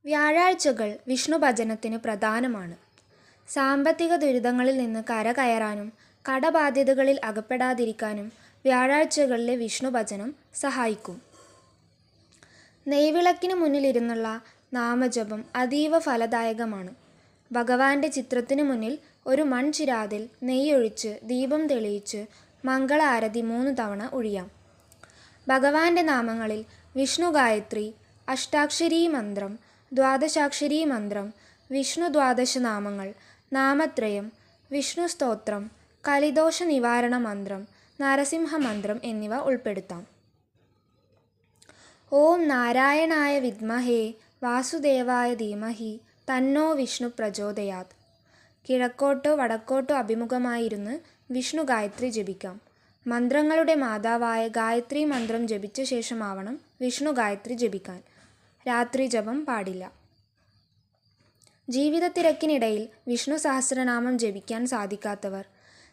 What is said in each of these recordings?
വ്യാഴാഴ്ചകൾ വിഷ്ണു ഭജനത്തിന് പ്രധാനമാണ്. സാമ്പത്തിക ദുരിതങ്ങളിൽ നിന്ന് കരകയറാനും കടബാധ്യതകളിൽ അകപ്പെടാതിരിക്കാനും വ്യാഴാഴ്ചകളിലെ വിഷ്ണു ഭജനം സഹായിക്കും. നെയ്വിളക്കിന് മുന്നിലിരുന്നുള്ള നാമജപം അതീവ ഫലദായകമാണ്. ഭഗവാന്റെ ചിത്രത്തിനു മുന്നിൽ ഒരു മൺചിരാതിൽ നെയ്യൊഴിച്ച് ദീപം തെളിയിച്ച് മംഗള ആരതി 3 തവണ ഒഴിയാം. ഭഗവാന്റെ നാമങ്ങളിൽ വിഷ്ണു ഗായത്രി, അഷ്ടാക്ഷരീ മന്ത്രം, ദ്വാദശാക്ഷരീ മന്ത്രം, വിഷ്ണു ദ്വാദശനാമങ്ങൾ, നാമത്രയം, വിഷ്ണു സ്തോത്രം, കലിദോഷ നിവാരണ മന്ത്രം, നരസിംഹ മന്ത്രം എന്നിവ ഉൾപ്പെടുത്താം. ഓം നാരായണായ വിദ്മഹേ വാസുദേവായ ധീമഹി തന്നോ വിഷ്ണു പ്രചോദയാത്. കിഴക്കോട്ടോ വടക്കോട്ടോ അഭിമുഖമായിരുന്ന് വിഷ്ണു ഗായത്രി ജപിക്കാം. മന്ത്രങ്ങളുടെ മാതാവായ ഗായത്രി മന്ത്രം ജപിച്ച ശേഷമാവണം വിഷ്ണു ഗായത്രി ജപിക്കാൻ. രാത്രി ജപം പാടില്ല. ജീവിതത്തിരക്കിനിടയിൽ വിഷ്ണു സഹസ്രനാമം ജപിക്കാൻ സാധിക്കാത്തവർ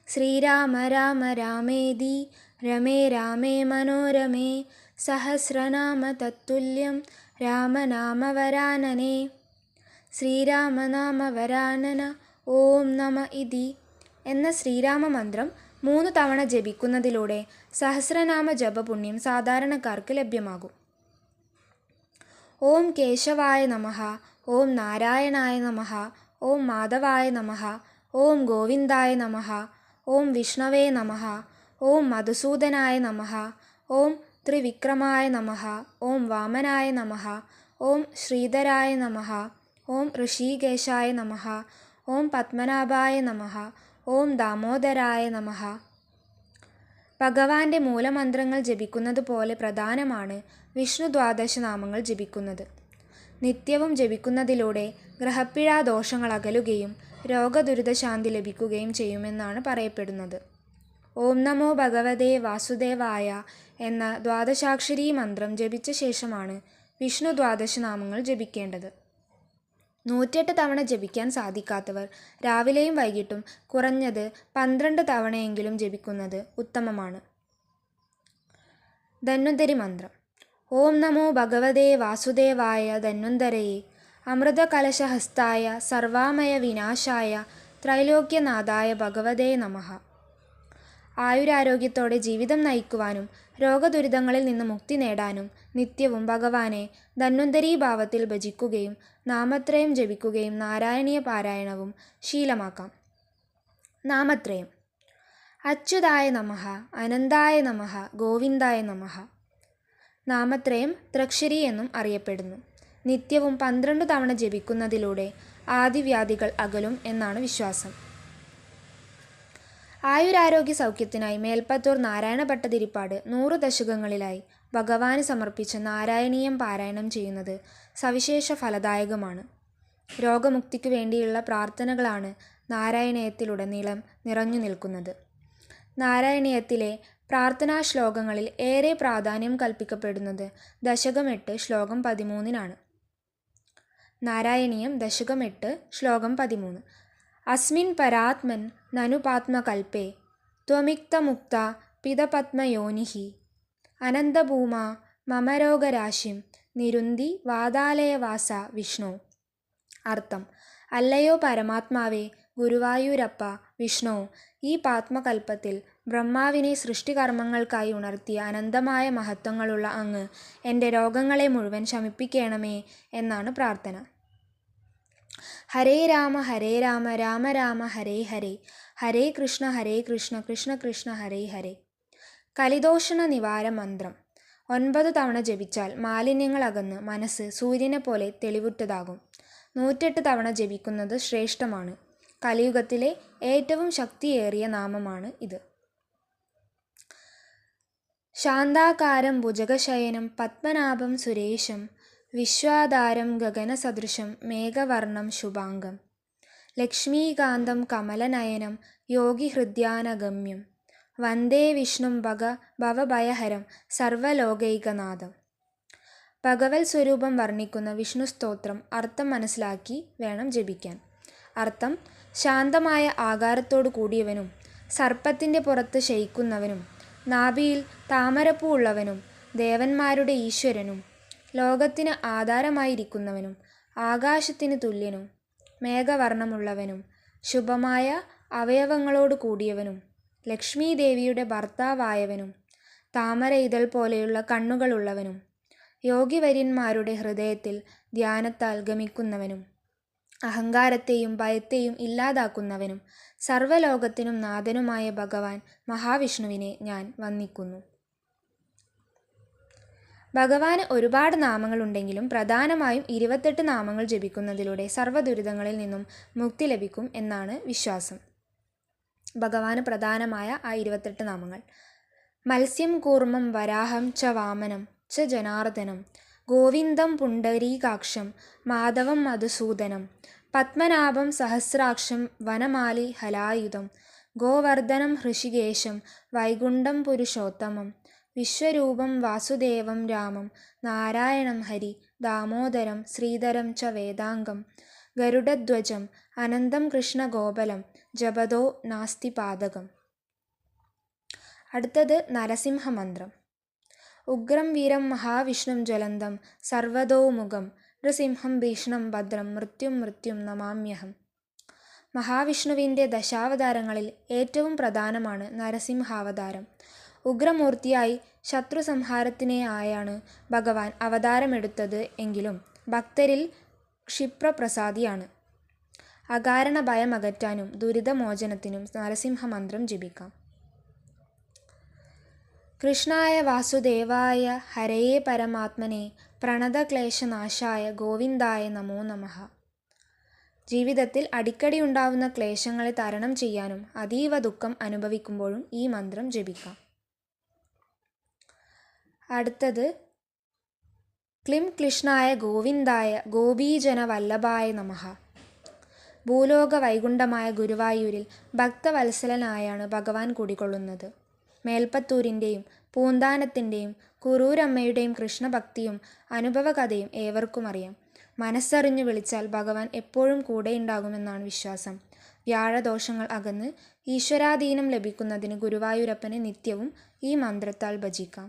ശ്രീരാമ രാമ രാമേതി രമേ രാമേ മനോരമേ സഹസ്രനാമ തത്തുല്യം രാമനാമവരാനനേ. ശ്രീരാമനാമവരാനന ഓം നമ ഇതി എന്ന ശ്രീരാമ മന്ത്രം 3 തവണ ജപിക്കുന്നതിലൂടെ സഹസ്രനാമ ജപപുണ്യം സാധാരണക്കാർക്ക് ലഭ്യമാകും. ഓം കേശവായ നമഃ, ഓം നാരായണായ നമഃ, ഓം മാധവായ നമഃ, ഓം ഗോവിന്ദായ നമഃ, ഓം വിഷ്ണവേ നമഃ, ഓം മധുസൂദനായ നമഃ, ഓം ത്രിവിക്രമായ നമഃ, ഓം വാമനായ നമഃ, ഓം ശ്രീധരായ നമഃ, ഓം ഋഷികേശായ നമഃ, ഓം പത്മനാഭായ നമഃ, ഓം ദാമോദരായ നമഃ. ഭഗവാന്റെ മൂലമന്ത്രങ്ങൾ ജപിക്കുന്നത് പോലെ പ്രധാനമാണ് വിഷ്ണു ദ്വാദശനാമങ്ങൾ ജപിക്കുന്നത്. നിത്യവും ജപിക്കുന്നതിലൂടെ ഗ്രഹപ്പിഴാ ദോഷങ്ങൾ അകലുകയും രോഗദുരിതശാന്തി ലഭിക്കുകയും ചെയ്യുമെന്നാണ് പറയപ്പെടുന്നത്. ഓം നമോ ഭഗവതേ വാസുദേവായ എന്ന ദ്വാദശാക്ഷരീ മന്ത്രം ജപിച്ച ശേഷമാണ് വിഷ്ണു ദ്വാദശനാമങ്ങൾ ജപിക്കേണ്ടത്. 108 തവണ ജപിക്കാൻ സാധിക്കാത്തവർ രാവിലെയും വൈകിട്ടും കുറഞ്ഞത് 12 തവണയെങ്കിലും ജപിക്കുന്നത് ഉത്തമമാണ്. ധന്വന്തരി മന്ത്രം. ഓം നമോ ഭഗവതേ വാസുദേവായ ധന്വന്തരയേ അമൃതകലശഹസ്തായ സർവാമയ വിനാശായ ത്രൈലോക്യനാഥായ ഭഗവതേ നമഃ. ആയുരാരോഗ്യത്തോടെ ജീവിതം നയിക്കുവാനും രോഗദുരിതങ്ങളിൽ നിന്ന് മുക്തി നേടാനും നിത്യവും ഭഗവാനെ ധന്വന്തരീ ഭാവത്തിൽ ഭജിക്കുകയും നാമത്രയം ജപിക്കുകയും നാരായണീയ പാരായണവും ശീലമാക്കാം. നാമത്രയം. അച്യുതായ നമഃ, അനന്തായ നമഃ, ഗോവിന്ദായ നമഃ. നാമത്രയം ത്രക്ഷരി എന്നും അറിയപ്പെടുന്നു. നിത്യവും 12 തവണ ജപിക്കുന്നതിലൂടെ ആദിവ്യാധികൾ അകലും എന്നാണ് വിശ്വാസം. ആയുരാരോഗ്യ സൗഖ്യത്തിനായി മേൽപ്പത്തൂർ നാരായണ ഭട്ടതിരിപ്പാട് 100 ദശകങ്ങളിലായി ഭഗവാന് സമർപ്പിച്ച നാരായണീയം പാരായണം ചെയ്യുന്നത് സവിശേഷ ഫലദായകമാണ്. രോഗമുക്തിക്കു വേണ്ടിയുള്ള പ്രാർത്ഥനകളാണ് നാരായണീയത്തിലുടനീളം നിറഞ്ഞു നിൽക്കുന്നത്. നാരായണീയത്തിലെ പ്രാർത്ഥനാ ശ്ലോകങ്ങളിൽ ഏറെ പ്രാധാന്യം കൽപ്പിക്കപ്പെടുന്നത് ദശകം 8 ശ്ലോകം 13 നാരായണീയം ദശകം 8 ശ്ലോകം 13. അസ്മിൻ പരാത്മൻ നനുപാത്മകൽപേ ത്വമിക്തമുക്ത പിതപത്മയോനിഹി അനന്തഭൂമാ മമരോഗരാശിം നിരുന്തി വാതാലയവാസ വിഷ്ണു. അർത്ഥം: അല്ലയോ പരമാത്മാവേ, ഗുരുവായൂരപ്പ വിഷ്ണു, ഈ പാത്മകൽപ്പത്തിൽ ബ്രഹ്മാവിനെ സൃഷ്ടികർമ്മങ്ങൾക്കായി ഉണർത്തിയ അനന്തമായ മഹത്വങ്ങളുള്ള അങ്ങ് എൻ്റെ രോഗങ്ങളെ മുഴുവൻ ശമിപ്പിക്കണമേ എന്നാണ് പ്രാർത്ഥന. ഹരേ രാമ രാമ രാമ ഹരേ ഹരേ, ഹരേ കൃഷ്ണ കൃഷ്ണ കൃഷ്ണ ഹരേ ഹരേ. കലിദോഷണ നിവാര മന്ത്രം 9 തവണ ജപിച്ചാൽ മാലിന്യങ്ങൾ അകന്ന് മനസ്സ് സൂര്യനെ പോലെ തെളിവുറ്റതാകും. 108 തവണ ജപിക്കുന്നത് ശ്രേഷ്ഠമാണ്. കലിയുഗത്തിലെ ഏറ്റവും ശക്തിയേറിയ നാമമാണ് ഇത്. ശാന്താകാരം ഭുജഗശയനം പത്മനാഭം സുരേശം വിശ്വാധാരം ഗഗനസദൃശം മേഘവർണം ശുഭാംഗം ലക്ഷ്മീകാന്തം കമലനയനം യോഗിഹൃദ്യാനഗമ്യം വന്ദേ വിഷ്ണും ഭവഭയഹരം സർവലോകൈകനാഥം. ഭഗവത് സ്വരൂപം വർണ്ണിക്കുന്ന വിഷ്ണു സ്തോത്രം അർത്ഥം മനസ്സിലാക്കി വേണം ജപിക്കാൻ. അർത്ഥം: ശാന്തമായ ആകാരത്തോടു കൂടിയവനും സർപ്പത്തിൻ്റെ പുറത്ത് ശയിക്കുന്നവനും നാഭിയിൽ താമരപ്പൂ ഉള്ളവനും ദേവന്മാരുടെ ഈശ്വരനും ലോകത്തിന് ആധാരമായിരിക്കുന്നവനും ആകാശത്തിന് തുല്യനും മേഘവർണ്ണമുള്ളവനും ശുഭമായ അവയവങ്ങളോട് കൂടിയവനും ലക്ഷ്മീദേവിയുടെ ഭർത്താവായവനും താമര ഇതൾ പോലെയുള്ള കണ്ണുകളുള്ളവനും യോഗിവര്യന്മാരുടെ ഹൃദയത്തിൽ ധ്യാനത്താൽ ഗമിക്കുന്നവനും അഹങ്കാരത്തെയും ഭയത്തെയും ഇല്ലാതാക്കുന്നവനും സർവ്വലോകത്തിനും നാഥനുമായ ഭഗവാൻ മഹാവിഷ്ണുവിനെ ഞാൻ വന്ദിക്കുന്നു. ഭഗവാന് ഒരുപാട് നാമങ്ങളുണ്ടെങ്കിലും പ്രധാനമായും 28 നാമങ്ങൾ ജപിക്കുന്നതിലൂടെ സർവ്വദുരിതങ്ങളിൽ നിന്നും മുക്തി ലഭിക്കും എന്നാണ് വിശ്വാസം. ഭഗവാന് പ്രധാനമായ ആ 28 നാമങ്ങൾ: മത്സ്യം കൂർമ്മം വരാഹം ച വാമനം ച ജനാർദ്ദനം, ഗോവിന്ദം പുണ്ടരീകാക്ഷം മാധവം മധുസൂദനം, പത്മനാഭം സഹസ്രാക്ഷം വനമാലി ഹലായുധം, ഗോവർദ്ധനം ഹൃഷികേശം വൈകുണ്ഠം പുരുഷോത്തമം, വിശ്വരൂപം വാസുദേവം രാമം, നാരായണം ഹരി ദാമോദരം ശ്രീധരം ച വേദാംഗം, ഗരുഡധ്വജം അനന്തം കൃഷ്ണഗോപലം, ജപതോ നാസ്തി പാതകം. അടുത്തത് നരസിംഹമന്ത്രം. ഉഗ്രം വീരം മഹാവിഷ്ണും ജ്വലന്തം സർവതോമുഖം നൃസിംഹം ഭീഷണം ഭദ്രം മൃത്യും മൃത്യും നമാമ്യഹം. മഹാവിഷ്ണുവിൻ്റെ ദശാവതാരങ്ങളിൽ ഏറ്റവും പ്രധാനമാണ് നരസിംഹാവതാരം. ഉഗ്രമൂർത്തിയായി ശത്രു സംഹാരത്തിനായാണ് ഭഗവാൻ അവതാരമെടുത്തത് എങ്കിലും ഭക്തരിൽ ക്ഷിപ്രപ്രസാദിയാണ്. അകാരണ ഭയം അകറ്റാനും ദുരിതമോചനത്തിനും നരസിംഹമന്ത്രം ജപിക്കാം. കൃഷ്ണായ വാസുദേവായ ഹരയേ പരമാത്മനെ പ്രണതക്ലേശനാശായ ഗോവിന്ദായ നമോ നമഃ. ജീവിതത്തിൽ അടിക്കടി ഉണ്ടാവുന്ന ക്ലേശങ്ങളെ തരണം ചെയ്യാനും അതീവ ദുഃഖം അനുഭവിക്കുമ്പോഴും ഈ മന്ത്രം ജപിക്കാം. അടുത്തത് ക്ലിം കൃഷ്ണായ ഗോവിന്ദായ ഗോപീജന വല്ലഭായ നമഃ. ഭൂലോക വൈകുണ്ഠമായ ഗുരുവായൂരിൽ ഭക്തവത്സലനായാണ് ഭഗവാൻ കുടികൊള്ളുന്നത്. മേൽപ്പത്തൂരിൻ്റെയും പൂന്താനത്തിൻ്റെയും കുറൂരമ്മയുടെയും കൃഷ്ണഭക്തിയും അനുഭവകഥയും ഏവർക്കും അറിയാം. മനസ്സറിഞ്ഞു വിളിച്ചാൽ ഭഗവാൻ എപ്പോഴും കൂടെയുണ്ടാകുമെന്നാണ് വിശ്വാസം. വ്യാഴദോഷങ്ങൾ അകന്ന് ഈശ്വരാധീനം ലഭിക്കുന്നതിന് ഗുരുവായൂരപ്പനെ നിത്യവും ഈ മന്ത്രത്താൽ ഭജിക്കാം.